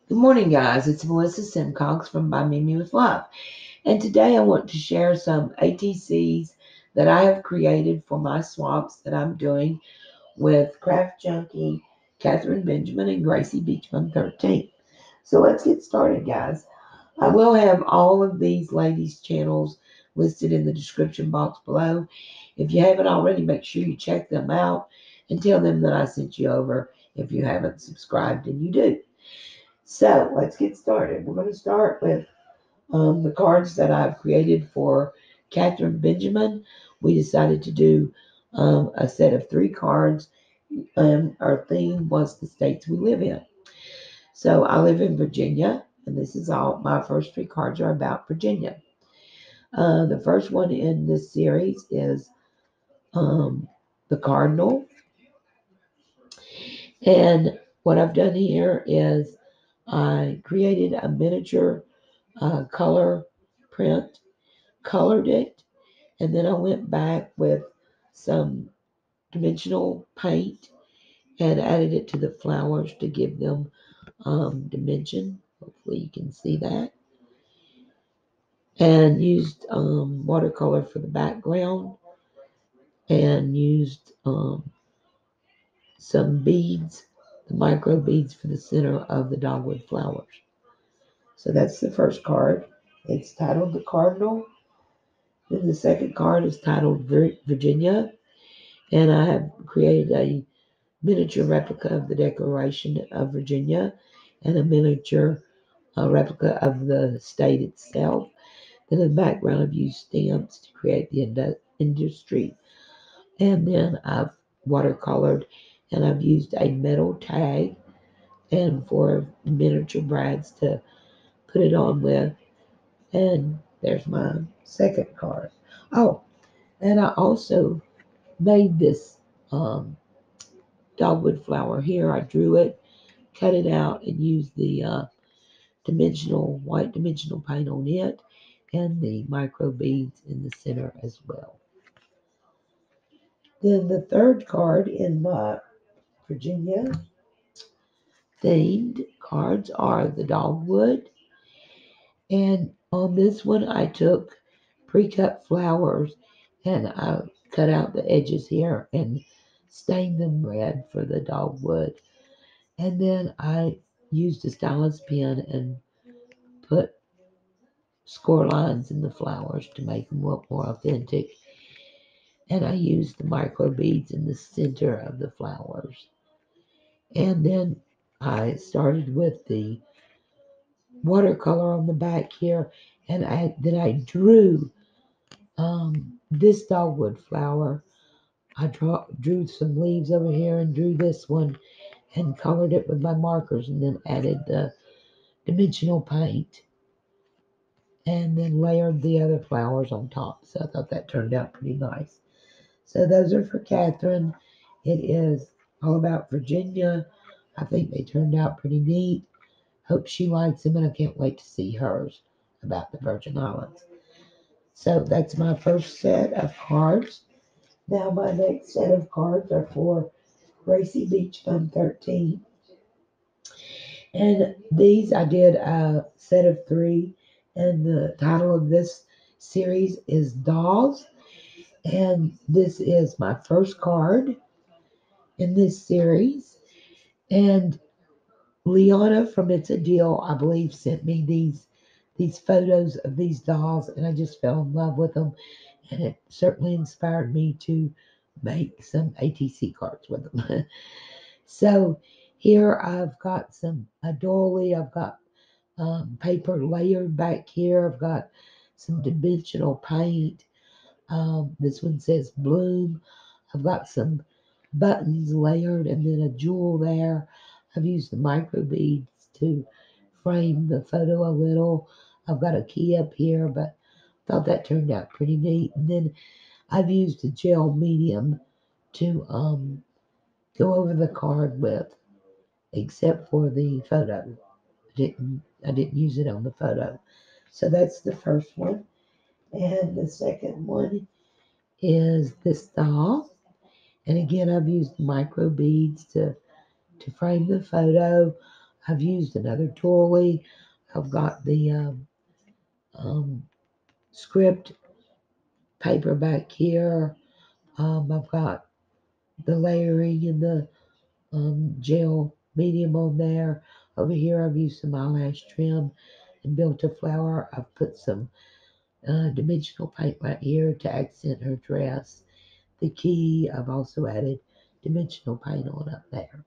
Good morning, guys. It's Melissa Simcox from By Mimi with Love. And today I want to share some ATCs that I have created for my swaps that I'm doing with Craft Junkie, Catherine Benjamin, and Gracie Beachman 13. So let's get started, guys. I will have all of these ladies' channels listed in the description box below. If you haven't already, make sure you check them out and tell them that I sent you over if you haven't subscribed and you do. So let's get started. We're going to start with the cards that I've created for Catherine Benjamin. We decided to do a set of 3 cards. Our theme was the states we live in. So I live in Virginia, and this is all my first 3 cards are about Virginia. The first one in this series is the Cardinal. And what I've done here is I created a miniature color print, colored it, and then I went back with some dimensional paint and added it to the flowers to give them dimension. Hopefully you can see that. And used watercolor for the background and used some beads, the micro beads for the center of the dogwood flowers. So that's the first card. It's titled The Cardinal. Then the second card is titled Virginia. And I have created a miniature replica of the Declaration of Virginia and a miniature replica of the state itself. Then in the background, I've used stamps to create the industry. And then I've watercolored and I've used a metal tag and for miniature brads to put it on with. And there's my second card. Oh, and I also made this dogwood flower here. I drew it, cut it out, and used the white dimensional paint on it and the micro beads in the center as well. Then the third card in my Virginia themed cards are the dogwood. And on this one, I took pre-cut flowers and I cut out the edges here and stained them red for the dogwood. And then I used a stylus pen and put score lines in the flowers to make them look more authentic. And I used the micro beads in the center of the flowers. And then I started with the watercolor on the back here, and I drew this dogwood flower. I drew some leaves over here and drew this one and colored it with my markers, and then added the dimensional paint and then layered the other flowers on top. So I thought that turned out pretty nice. So those are for Catherine. It is all about Virginia. I think they turned out pretty neat. Hope she likes them, and I can't wait to see hers about the Virgin Islands. So that's my first set of cards. Now my next set of cards are for Gracie Beach Fun 13. And these I did a set of 3. And the title of this series is Dolls. And this is my first card in this series. And Liana from It's a Deal, I believe, sent me these photos of these dolls, and I just fell in love with them. And it certainly inspired me to make some ATC cards with them. So here I've got a doily. I've got paper layered back here. I've got some dimensional paint. This one says Bloom. I've got some buttons layered and then a jewel there. I've used the micro beads to frame the photo a little. I've got a key up here, but thought that turned out pretty neat. And then I've used a gel medium to go over the card with, except for the photo. I didn't use it on the photo. So that's the first one. And the second one is this doll. And again, I've used micro beads to frame the photo. I've used another doily. I've got the um, script paper back here. I've got the layering and the gel medium on there. Over here, I've used some eyelash trim and built a flower. I've put some dimensional paint right here to accent her dress. The key, I've also added dimensional paint on up there.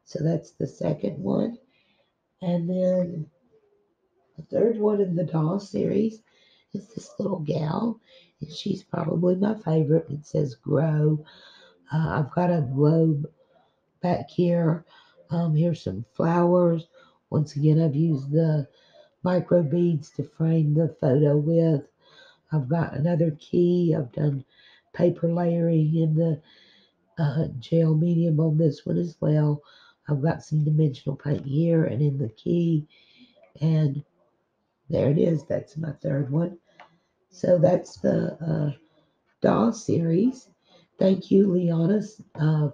So that's the second one. And then the third one in the doll series is this little gal, and she's probably my favorite. It says grow. I've got a globe back here. Here's some flowers. Once again, I've used the micro beads to frame the photo with. I've got another key. I've done paper layering in the gel medium on this one as well. I've got some dimensional paint here and in the key. And there it is. That's my third one. So that's the doll series. Thank you, Liana,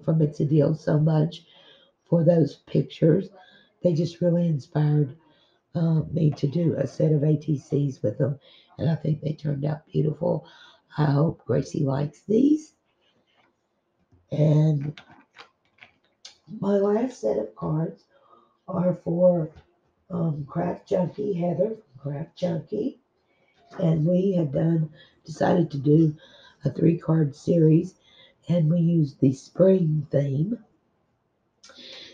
from It's a Deal so much for those pictures. They just really inspired me to do a set of ATCs with them, and I think they turned out beautiful. I hope Gracie likes these. And my last set of cards are for Craft Junkie, Heather from Craft Junkie, and we had decided to do a 3-card series, and we used the spring theme.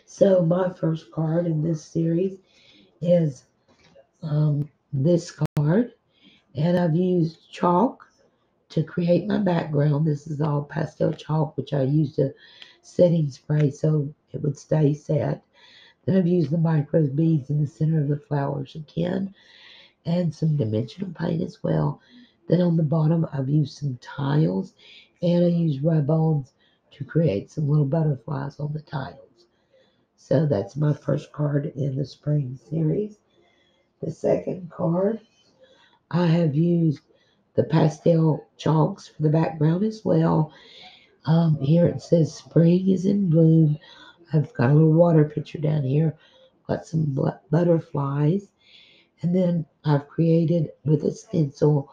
So my first card in this series is this card, and I've used chalk to create my background. This is all pastel chalk, which I used a setting spray so it would stay set. Then I've used the micro beads in the center of the flowers again, and some dimensional paint as well. Then on the bottom, I've used some tiles, and I used rub-ons to create some little butterflies on the tiles. So that's my first card in the spring series. The second card, I have used the pastel chalks for the background as well. Here it says spring is in bloom. I've got a little water picture down here. Got some butterflies. And then I've created with a stencil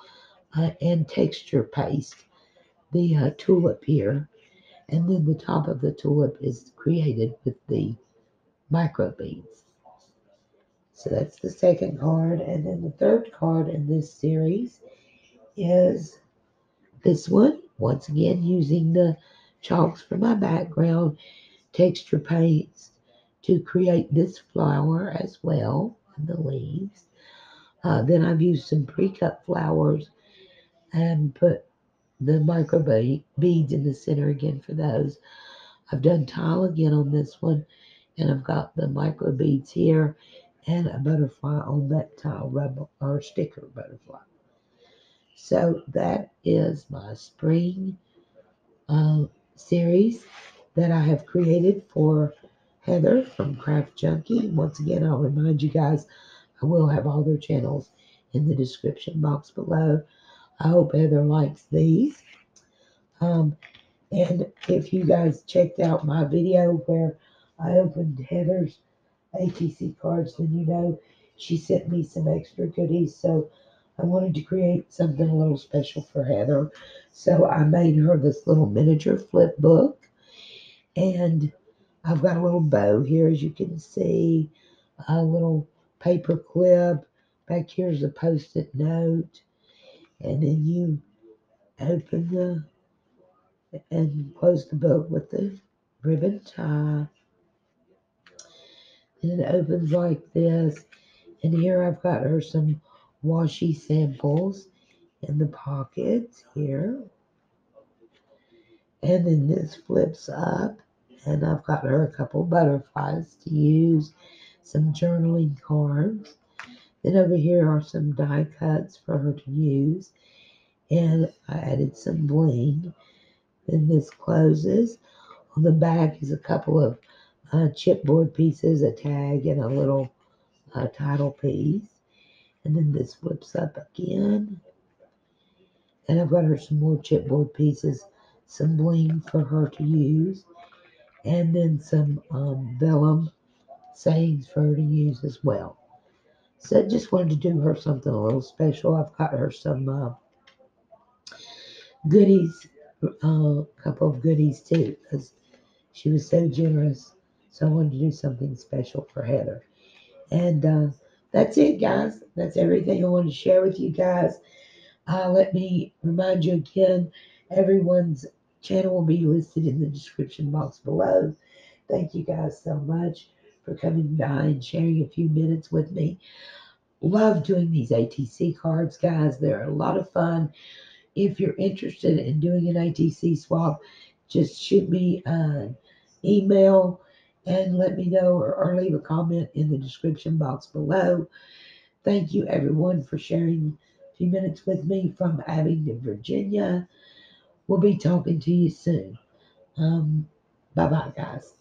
and texture paste the tulip here. And then the top of the tulip is created with the micro beads. So that's the second card. And then the third card in this series is this one. Once again, using the chalks for my background, texture paints to create this flower as well, and the leaves. Then I've used some pre-cut flowers and put the micro beads in the center again for those. I've done tile again on this one, and I've got the micro beads here and a butterfly on that tile rubber or sticker butterfly. So that is my spring series that I have created for Heather from Craft Junkie. Once again, I'll remind you guys, I will have all their channels in the description box below. I hope Heather likes these. And if you guys checked out my video where I opened Heather's ATC cards, then you know she sent me some extra goodies. So I wanted to create something a little special for Heather. So I made her this little miniature flip book. And I've got a little bow here, as you can see, a little paper clip. Back here's a post-it note. And then you open and close the book with the ribbon tie. And it opens like this. And here I've got her some washi samples in the pockets here. And then this flips up. And I've got her a couple butterflies to use, some journaling cards. Then over here are some die cuts for her to use. And I added some bling. Then this closes. On the back is a couple of chipboard pieces, a tag, and a little title piece. And then this flips up again. And I've got her some more chipboard pieces, some bling for her to use, and then some vellum sayings for her to use as well. So I just wanted to do her something a little special. I've got her some goodies, a couple of goodies too, because she was so generous. So I wanted to do something special for Heather. And that's it, guys. That's everything I wanted to share with you guys. Let me remind you again, everyone's channel will be listed in the description box below. Thank you guys so much for coming by and sharing a few minutes with me. Love doing these ATC cards, guys. They're a lot of fun. If you're interested in doing an ATC swap, just shoot me an email and let me know, or leave a comment in the description box below. Thank you, everyone, for sharing a few minutes with me from Abingdon, Virginia. We'll be talking to you soon. Bye bye, guys.